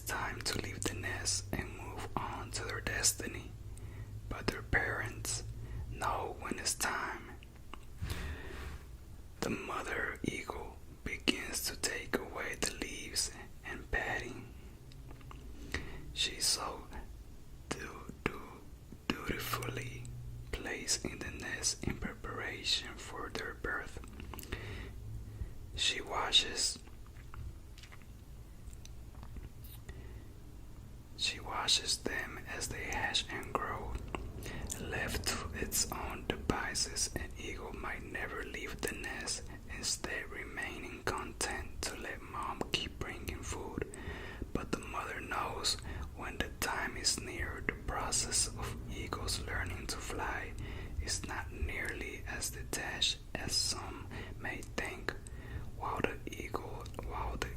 time to leave the nest and move on to their destiny. But their parents know when it's time. The mother eagle begins to take away the leaves and padding. She so dutifully placed in the nest in preparation for their birth. She watches them as they hatch and grow. Left to its own devices, an eagle might never leave the nest, instead remaining content to let mom keep bringing food. But the mother knows when the time is near. The process of eagles learning to fly is not nearly as detached as some may think. While the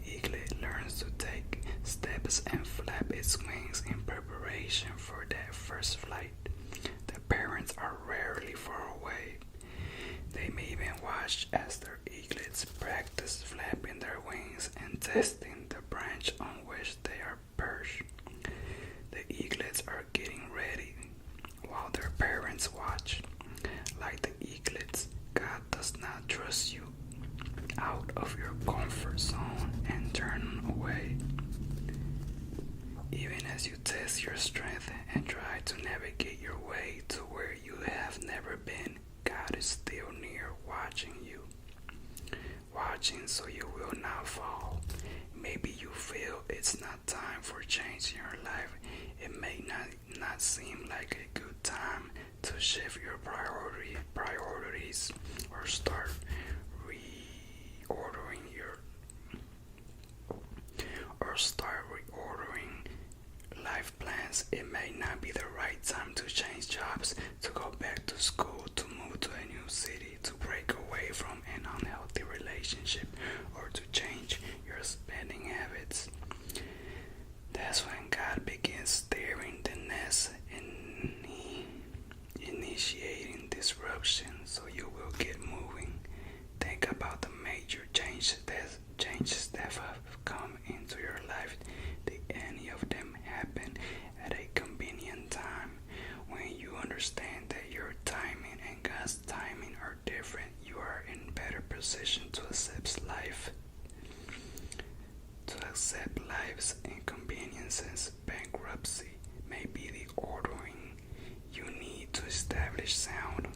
eaglet learns to take steps and flap its wings in preparation for that first flight, the parents are rarely far away. They may even watch as their eaglets practice flapping their wings and testing the branch on which they are perched. The eaglets are getting ready while their parents watch. Like the eaglets, God does not trust you out of your comfort zone and turn away. Even as you test your strength and try to navigate your way to where you have never been, God is still near, watching you. Watching so you will not fall. Maybe you feel it's not time for change in your life. It may not seem like a good time to shift your priorities or start reordering life plans. It may not be the right time to change jobs, to go back to school, to move to a new city, to break away from an unhealthy relationship, or to change your spending habits. That's when God begins steering the nest and initiating disruption so you will get moving. Think about the major changes that have come into your life. Did any of them happen at a convenient time? When you understand that your timing and God's timing are different, you are in better position to accept life's inconveniences. Bankruptcy may be the ordering you need to establish sound.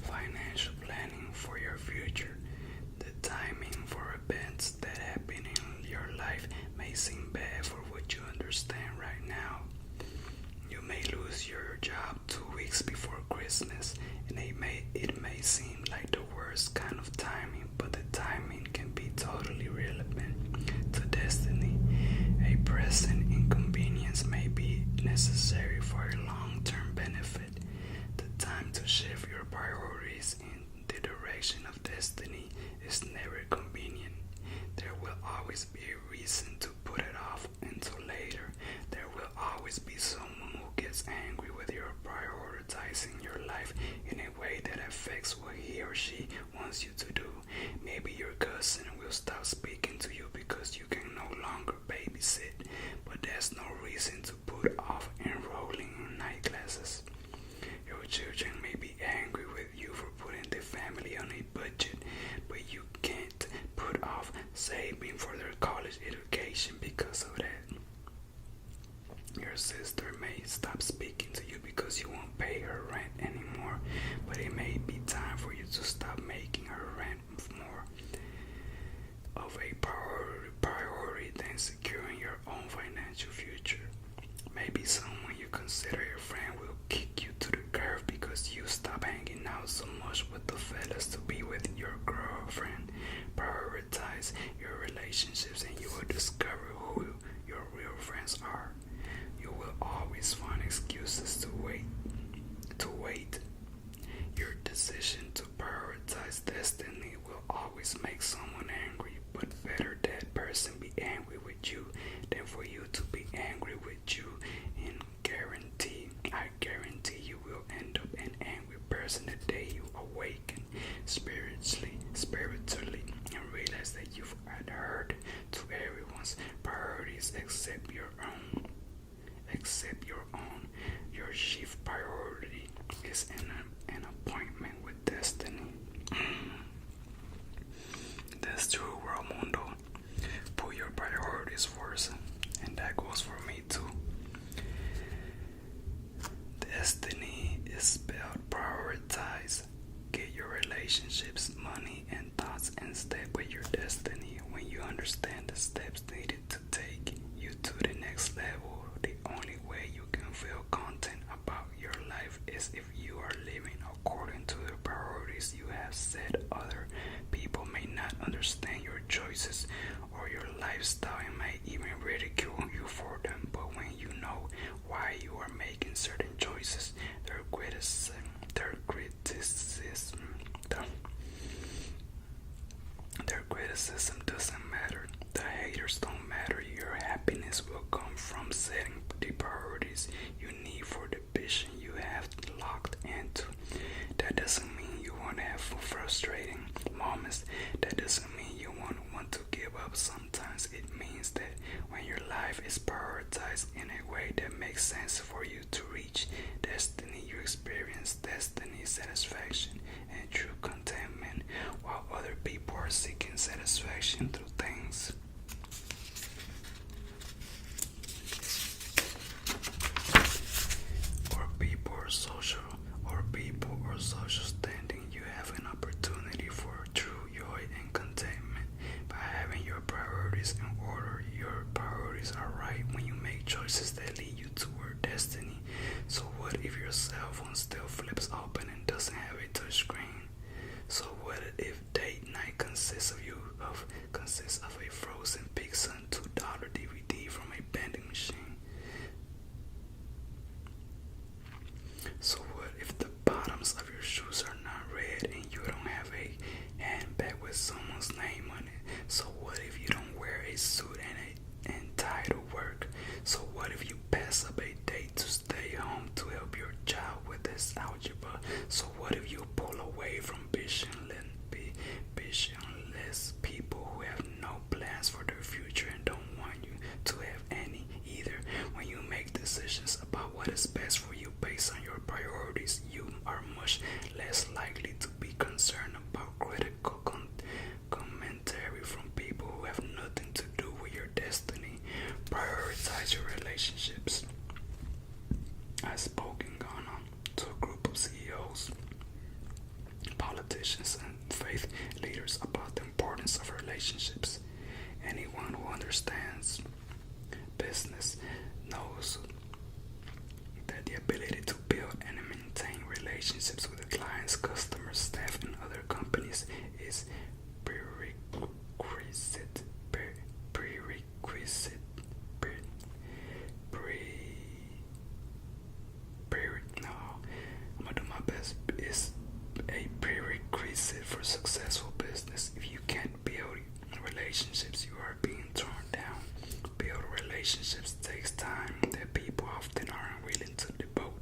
Financial planning for your future. The timing for events that happen in your life may seem bad for what you understand right now. You may lose your job 2 weeks before Christmas, and it may seem like the worst kind of timing, but the timing can be totally relevant to destiny. A present inconvenience may be necessary for a long-term benefit. The time to shift your priorities in the direction of destiny is never convenient. There will always be a reason to put it off until later. There will always be someone who gets angry with your prioritizing your life in a way that affects what he or she wants you to do. Maybe your cousin will stop speaking to you because you can no longer babysit, but that's no reason to put off enrolling in night classes. Your children may be angry with you for putting the family on a budget, but you can't put off saving for their college education because of that. Your sister may stop speaking to you because you won't pay her rent anymore, but it may be time for you to stop making her rent more of a priority than securing your own financial future. Maybe someone you consider your friend will kick you to the curb because you stop hanging out so much with the fellas to be with your girlfriend. Prioritize your relationships and you will discover who your real friends are. You will always find excuses accept your own. Accept your own. Your chief priority is an appointment with destiny. That's true, world mundo. Put your priorities first, and that goes for me too. Destiny is spelled prioritize. Get your relationships, money, and thoughts in step with your destiny. When you understand the steps needed to take you to the next level, the only way you can feel content about your life is if you are living according to the priorities you have set. Other people may not understand your choices or your lifestyle and may even ridicule you for them, but when you know why you are making certain choices, their criticism doesn't matter. The haters don't matter. Your happiness will come from setting the priorities you need for the vision you have locked into. That doesn't mean you won't have frustrating moments. That doesn't mean you won't want to give up sometimes. It means that when your life is prioritized in a way that makes sense for you to reach destiny, you experience destiny satisfaction and true contentment, while other people are seeking satisfaction through things. Or social standing, you have an opportunity for true joy and contentment by having your priorities in order. Your priorities are right when you make choices that lead you toward destiny. So what if your cell phone still flips open and doesn't have a touch screen? So what if date night consists of a frozen pizza and $2 DVD from a vending machine? So what if the bottoms of your shoes are not red and you don't have a handbag with someone's name on it? So what if you don't wear a suit and tie to work? So what if you pass up a date to stay home to help your child with his algebra? So what if you pull away from visionless people who have no plans for their future and don't want you to have any either? When you make decisions about what is best for you based on your priorities, you are much less likely to be concerned about critical commentary from people who have nothing to do with your destiny. Prioritize your relationships. I spoke in Ghana to a group of CEOs, politicians, and faith leaders about the importance of relationships. Anyone who understands business knows that the ability to build and maintain relationships with clients, customers, staff, and other companies is prerequisite. Is a prerequisite for successful business. If you can't build relationships, you are being torn down. Build relationships takes time that people often aren't willing to devote,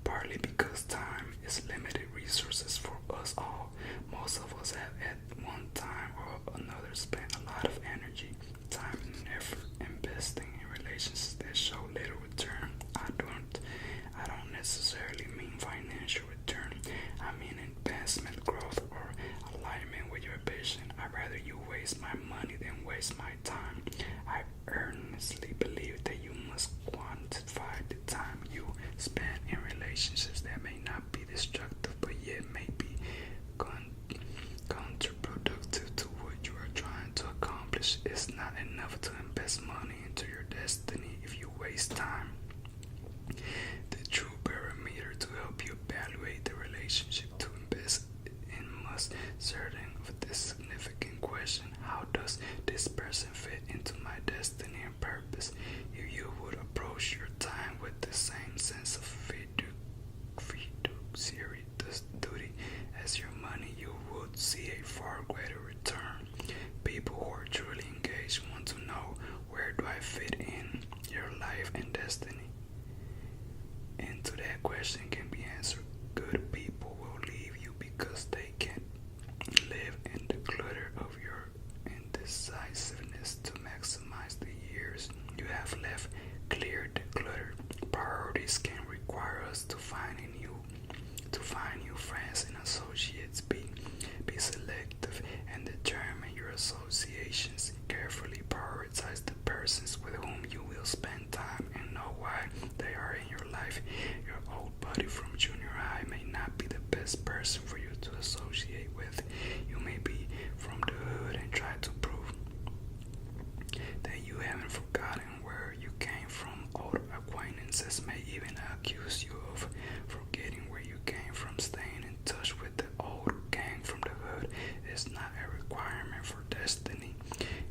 partly because time is limited resources for us all. Most of us have at one time or another spent a lot of energy, time, and effort investing in relationships that show little return. I don't necessarily mean financial return. I mean advancement, growth, or alignment with your vision. I'd rather you waste my money than waste my time. I earnestly believe that you must quantify the time you spend in relationships that may not be destructive but yet may be counterproductive to what you are trying to accomplish. It's not enough to invest money into your destiny if you waste time. The true barometer to help you evaluate the relationship to invest in must certain of this significant question: how does this person fit into my destiny and purpose? If you would approach your time with the same sense of fiduciary duty as your money, you would see a far greater return. People who are truly engaged want to know, where do I fit in your life and destiny? And to that question can be answered: good people will leave you because they can't live in the clutter of your indecisiveness. To maximize the years have left clear the clutter. Priorities can require us to find new friends and associates. Be selective and determine your associations. Carefully prioritize the persons with whom you will spend time and know why they are in your life. Your old buddy from junior high may not be the best person for you to associate with. You may be from the hood and try to prove that you haven't forgotten where you came from. Old acquaintances may even accuse you of forgetting where you came from. Staying in touch with the old gang from the hood is not a requirement for destiny,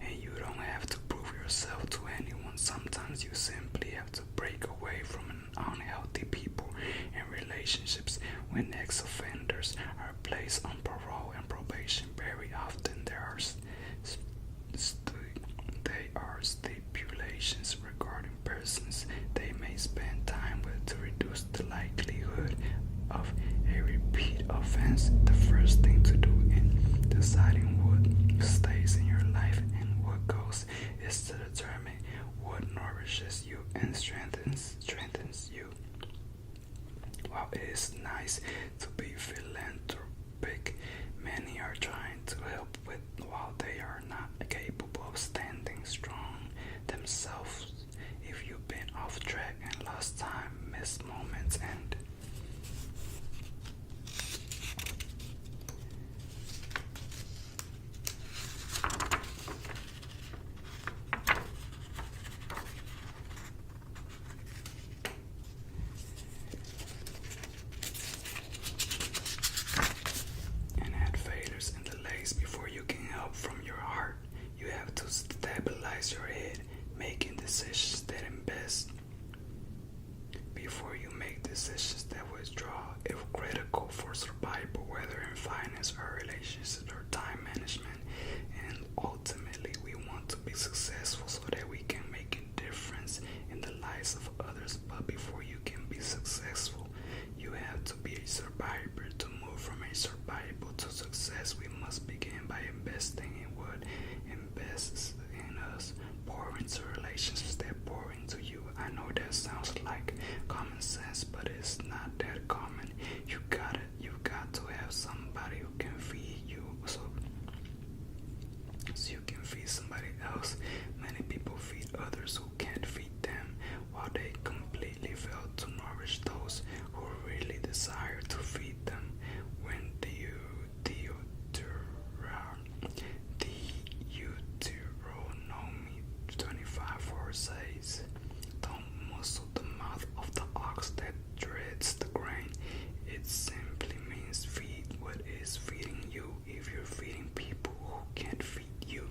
and you don't have to prove yourself to anyone. Sometimes you simply have to break away from unhealthy people and relationships. When ex-offenders are placed on parole and probation, very often there are stipulations regarding persons they may spend time with to reduce the likelihood of a repeat offense. The first thing to do in deciding what stays in your life and what goes is to determine what nourishes you and strengthens you. While it is nice to be philanthropic, many are trying to help with while they are not capable of standing strong themselves. If you've been off track and lost time, missed moments, and had failures and delays before you can help from your heart. You have to stabilize your head, making decisions that invest before you make decisions that withdraw. If critical for survival, whether in finance or relationships or time management, and ultimately we want to be successful so that we can make a difference in the lives of others. But before you can be successful, you have to be a survivor. To move from a survival to success, we must begin by investing in what invests in us. Pour into relationships that pour into you. I know that sounds like common sense, but it's not that common. You got to have somebody who can feed you, so you can feed somebody else. Many people feed others who can't feed them, while they completely fail to nourish those who really desire to feed them. When Deuteronomy 25:4 says, "Don't muzzle the mouth of the ox that treads the grain." It simply means feed what is feeding you. If you're feeding people who can't feed you,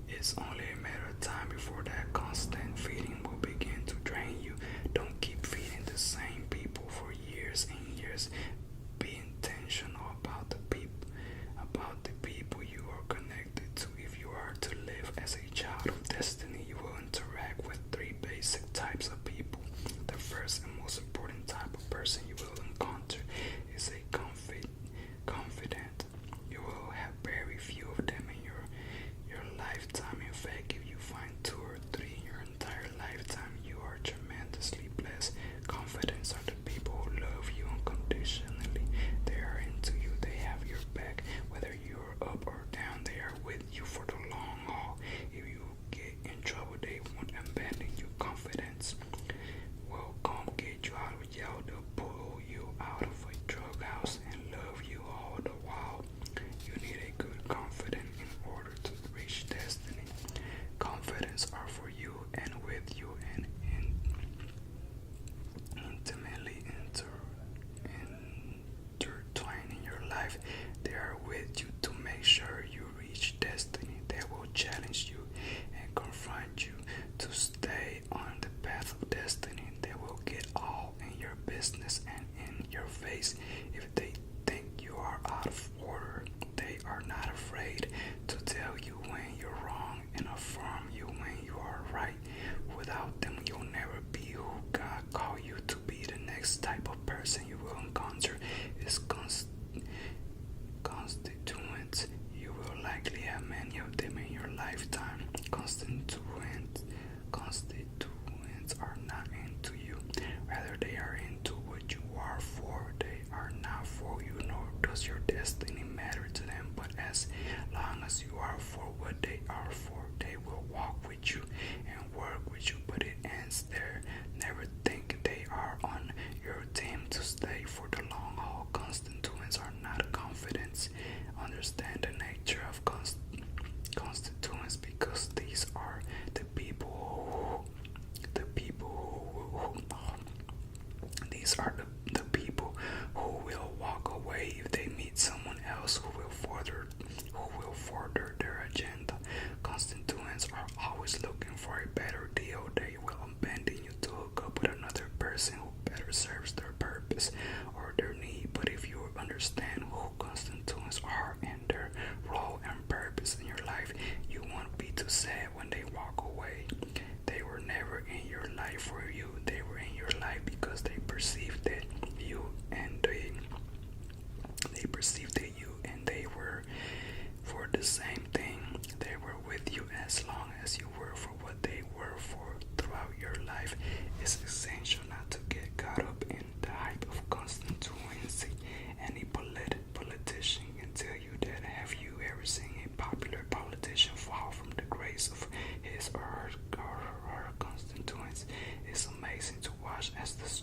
it's only a matter of time before that constant feeding will begin to drain you. Don't keep feeding the same people for years and years. Be intentional about the people you are connected to. If you are to live as a child of destiny, you will interact with three basic types of people. The first and most important type of person you will encounter is a confidant. You will have very few of them in your lifetime. In fact, if you find 2 or 3 in your entire lifetime, you are tremendously blessed. Confidents are the people who love you unconditionally. They are into you. They have your back. Whether you're up or down, they are with you for the long haul. If you get in trouble, they won't abandon you. Confidence will come get you out of jail. They'll pull you out of a drug house and love you all the while. You need a good confidence in order to reach destiny. Confidence are for you and with you and intimately intertwined in your life. They are with you to make sure you reach destiny. They will challenge you and confront you to stay on the path of destiny. They will get all in your business and in your face. If they think you are out of order, they are not afraid to tell you when you're wrong and affirm you when you are right. Without them, you'll never be who God called you to be. The next type of person you will encounter is constituents. You will likely have many of them in your lifetime. Constituents constituents there. Never think they are on your team to stay for the long haul. Constituents are not confidence. Understand the nature of constituents because these are the people these are the people who will walk away if they meet someone else who will further their agenda. Constituents are always looking for a better deal. They will abandon you to hook up with another person who better serves their purpose or their need. But if you understand who constituents are and their role and purpose in your life, you won't be too sad when they walk away. They were never in your life for you. They were in your life because they perceived that you and they were for the same thing. They were with you as long as you were for what they were for throughout your life. It's essential not to get caught up in the hype of constituency. Any politician can tell you that. Have you ever seen a popular politician fall from the grace of his or her constituents? It's amazing to watch as the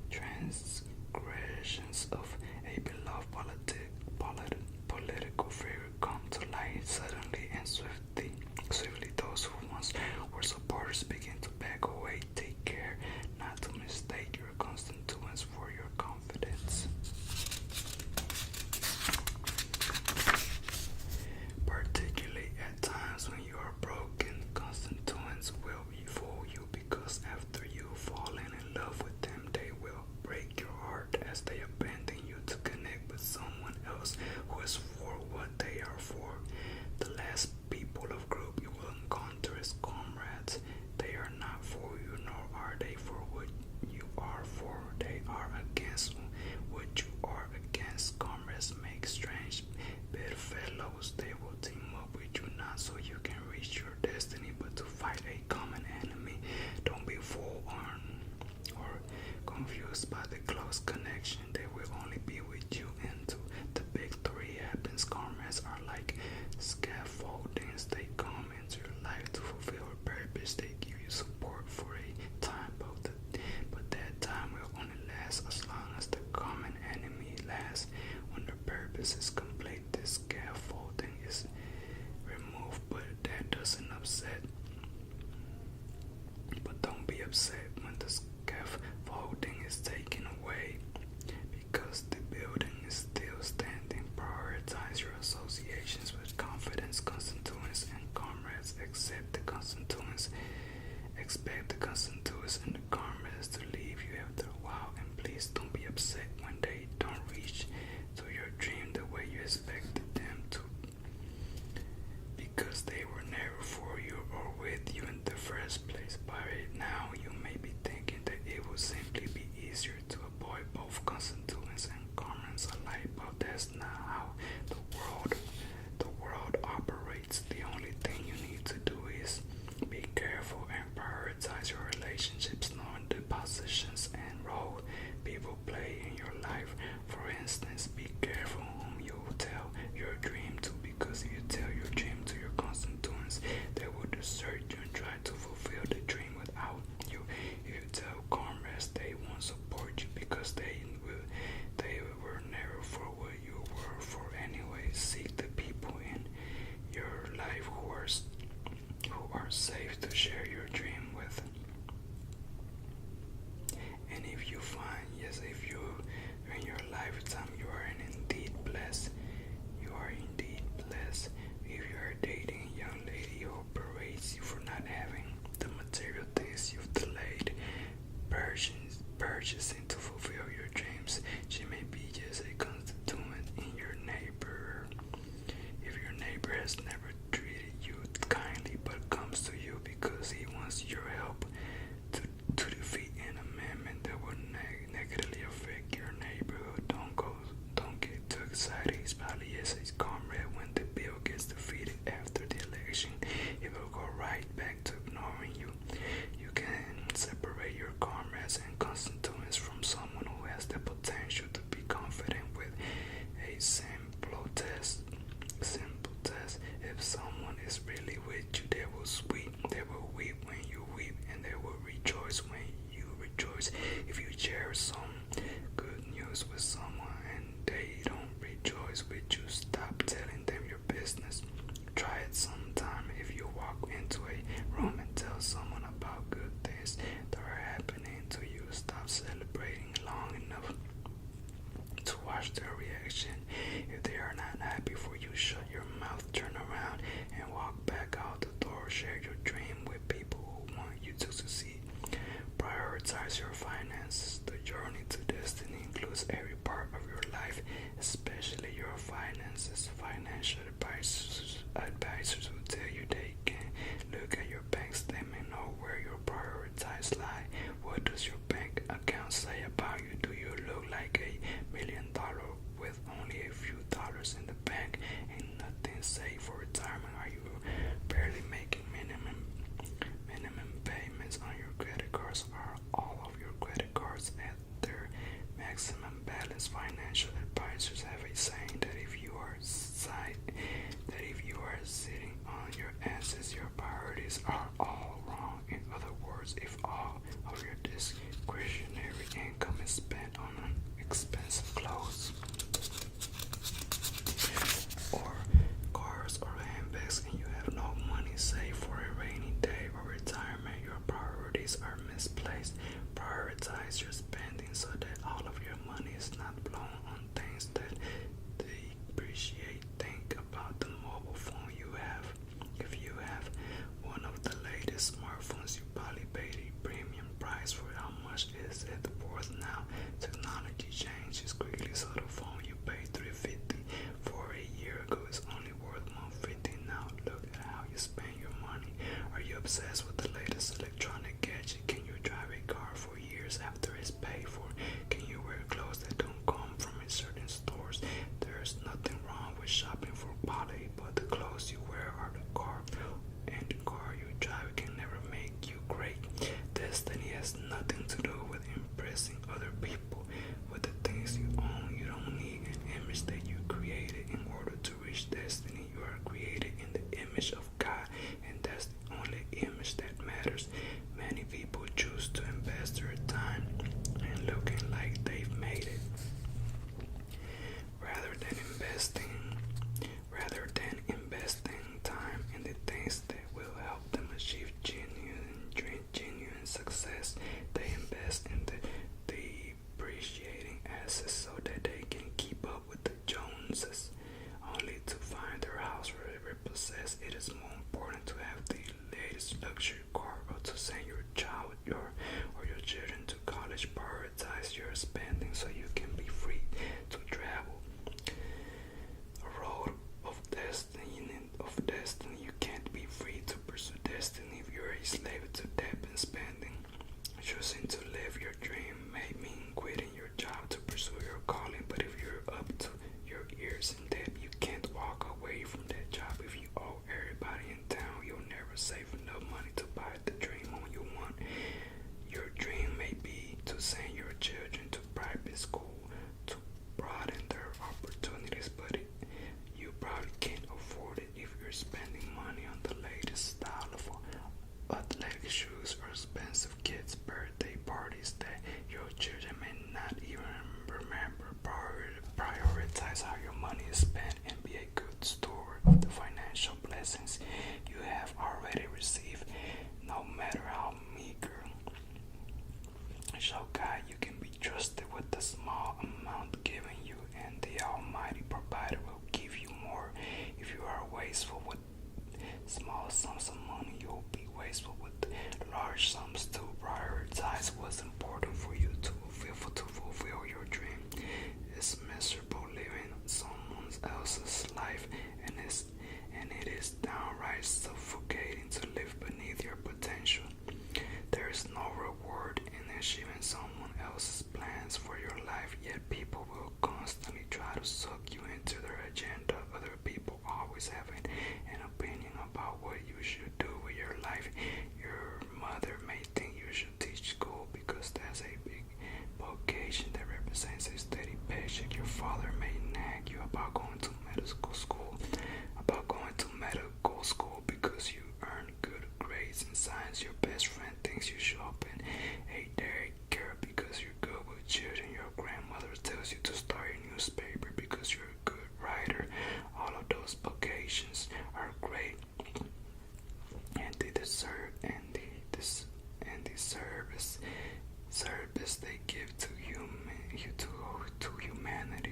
transgressions of a beloved political figure come to light suddenly and swiftly. Those who once were supporters begin to back away. Take care not to mistake your constituents for your confidence. Particularly at times when you are broken, constituents will fool you because after you've fallen in love with them, they will break your heart as they abandon you to connect with someone else who is for what they are for. The last people of group you will encounter is comrades. They are not for you, nor are they for what you are for. They are against what you are against. Comrades make strange bedfellows. They will team up with you not so you can reach your destiny, but to fight a common enemy. Don't be fooled or confused by the close connection. They will only be with you until the big three happens. Comrades are like scaffoldings. They come into your life to fulfill a purpose. They give you support for a time, but that time will only last as long as the common enemy lasts. When the purpose is complete, this scaffolding is removed, but that doesn't upset. But don't be upset when the scaffolding is taken away, because the building is still standing. Prioritize your associations with confidence, constituents, and comrades. Expect the constituents and the comrades to leave you after a while, and please don't be upset when they don't reach to your dream the way you expected them to, because they were never for you or with you in the first place. By now you may be thinking that it would simply be easier to avoid both constituents and comrades alike, but that's not how the world operates. The only thing you need to do is be careful and prioritize your relationships, knowing the positions and role people play in your life. For instance, be careful whom you tell your dream to, because if you tell your dream to your constituents, they will desert you and try to fulfill the dream without you. If you tell comrades, they won't support you because they were never for what you were for anyway. Seek the people in your life who are safe to share your dream with. And if you find, if you in your lifetime you are indeed blessed, if you are dating a young lady who berates you for not having the material things you've delayed purchasing to fulfill your dreams, she may be just a constituent in your neighbor. If your neighbor has never treated you kindly but comes to you because he wants your help to defeat an amendment that will negatively affect your neighborhood, don't get too excited. He's probably just a comrade. When the bill gets defeated after the election, it will go right back to ignoring you. You can separate your comrades and constituents from someone who has the potential to be confident with a simple test. If someone is really with you, they will weep when you weep, rejoice when you rejoice. If you share some good news with someone and they don't rejoice with you, stop telling them your business. Try it sometime. If you walk into a room and tell someone about good things that are happening to you, stop celebrating long enough to watch their reaction. If they are not happy for you, shut your mouth, turn around, and walk back out the door. Share your dream with people who want you to succeed. Prioritize your finances. The journey to destiny includes every part of your life, especially your finances. Financial advisors will tell you they can look at your bank statement and know where your priorities lie. What does your bank account say about you? Do you look like $1 million with only a few dollars in the bank and nothing saved for retirement? Are you barely making minimum payments on your credit cards? Are all of your credit cards at their maximum balance? Financial advisors have a saying that if you are sitting on your assets, your priorities are all wrong. In other words, if all of your discretionary income is spent on expensive clothes or cars or handbags and you have no money saved for a rainy day or retirement, your priorities are misplaced. Prioritize your spending so that all of your money is not blown on things that depreciate. Think about the mobile phone you have. If you have one of the latest smartphones, you probably paid a premium price for how much is it worth now. Technology changes quickly, so the phone you paid $350 for a year ago is only worth $150 now. Look at how you spend your money. Are you obsessed with the latest electronic gadget? Can you drive a car for years after it's paid for? Can you wear clothes that don't come from a certain stores? There's nothing wrong with shopping for quality, but the clothes you wear are the car, and the car you drive can never make you great. Destiny has nothing to do with impressing other people with the things you own. You don't need an image that you created in order to reach destiny. You are created in the image of God, and that's the only image that matters. Many people choose to invest their time in looking like they've made it, rather than investing time in the things that will help them achieve genuine success. They invest in the depreciating assets so that they can keep up with the Joneses, only to find their house repossessed. It is more important to have the latest luxury car or to send your child or your children to college. Prioritize your spending so you can be free to travel. A road of destiny. You can't be free to pursue destiny if you're a slave to debt and spending. Choosing to live your dream may mean quitting your job to pursue your calling, but if you're up to your ears in debt, you can't walk away from that job. If you owe everybody in town, you'll never save enough money to buy the dream home you want. Your dream may be to send your children to private school to broaden their opportunities, but you probably can't afford it if you're spending money on the latest style of athletic shoes or expensive kids' birthday parties that your children may not even remember. Prioritize how your money is spent and be a good steward of the financial blessings you have already received, no matter how meager. Show God you can be trusted with the small amount given you, and the Almighty Provider will give you more. If you are wasteful with small sums of money, you'll be wasteful with large sums too. Prioritize what's important for you to fulfill your dream. It's miserable living someone else's life, and it is downright suffocating to live beneath your potential. There is no reward in achieving someone else's plans for your life, yet people will constantly try to suck you into their agenda. Other people always have an opinion about what you should do with your life. Your mother may think you should teach school because that's a big vocation that represents a steady paycheck. Your father may nag you about going to medical school because you earn good grades in science. Your best friend thinks you should open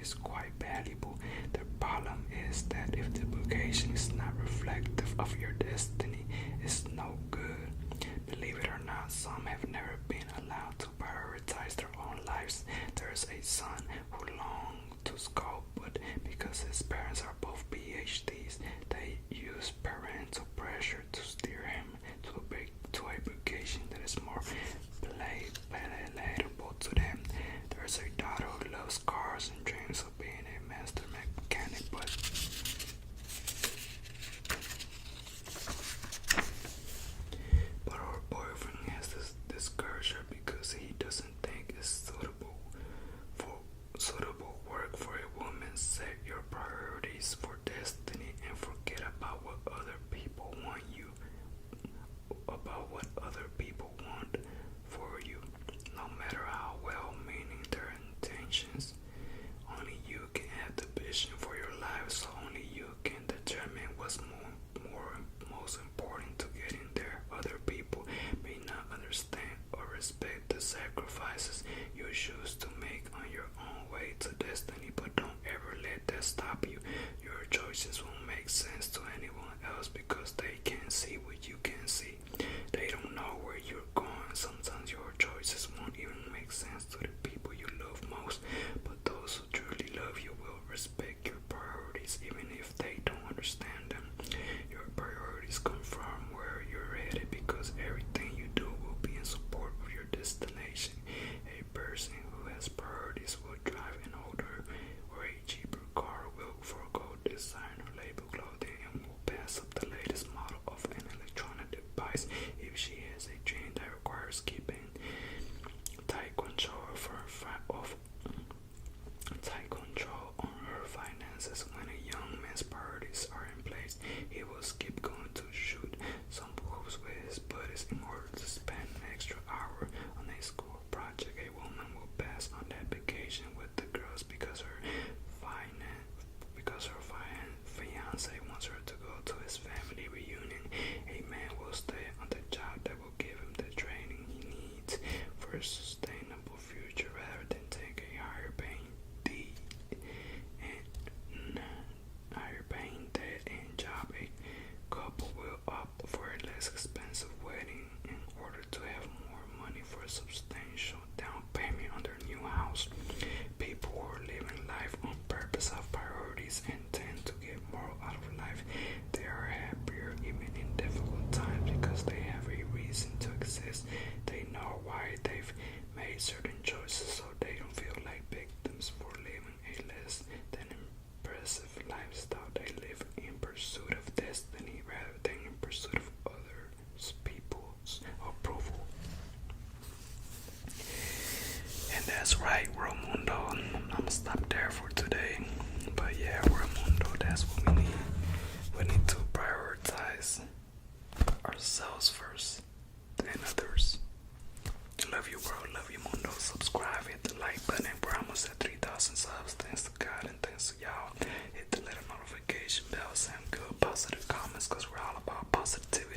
is quite valuable. The problem is that if the vocation is not reflective of your destiny, it's no good. Believe it or not, some have never been allowed to prioritize their own lives. There's a son who longed to school, but because his parents are both PhDs, they use parental pressure to steer him to a vocation that is more palatable to them. There's a daughter who loves cars and dreams of being a master mechanic, but her boyfriend has discouraged her because he doesn't think it's suitable work for a woman. Set your priorities for destiny and forget about what other people want for you. No matter how well-meaning their intentions, only you can have the vision for your life, so only you can determine what's most important to getting there. Other people may not understand or respect the sacrifices you choose to make on your own way to destiny, but don't ever let that stop you. Your choices won't make sense to anyone else because they can't see what you can see. They don't know where you're going. Sometimes your choices won't even make sense to the people you love most, but those who truly love you will respect your priorities even if they don't understand them. Your priorities confirm where you're headed because everything you do will be in support of your destination. A person who has priorities will drive an older or a cheaper car, will forego designer label clothing, and will pass up the latest model of an electronic device if she has a dream that requires keeping tight control on her finances. When a young man's priorities are in place, he will skip going to shoot some hoops with his buddies in order to spend an extra hour on a school project. A woman will pass on that vacation with the girls because her fiance wants her to go to his family reunion. A man will stay on the job that will give him the training he needs for a sustainable future rather than take a higher paying job. A couple will opt for a less expensive wedding in order to have more money for a substantial down payment on their new house. People who are living life on purpose have priorities and tend to get more out of life. They are happier even in difficult times because they have a reason to exist. They know why they've made certain choices, so they don't feel like victims for living a less than impressive lifestyle. They live in pursuit of destiny rather than in pursuit of others people's approval. And that's right, Romundo. I'm gonna stop there for today. But yeah, Romundo, that's what we need. We need to prioritize ourselves first, then others. Love you, bro. Love you, Mundo. Subscribe, hit the like button. We're almost at 3,000 subs. Thanks to God and thanks to y'all. Hit the little notification bell. Send good, positive comments because we're all about positivity.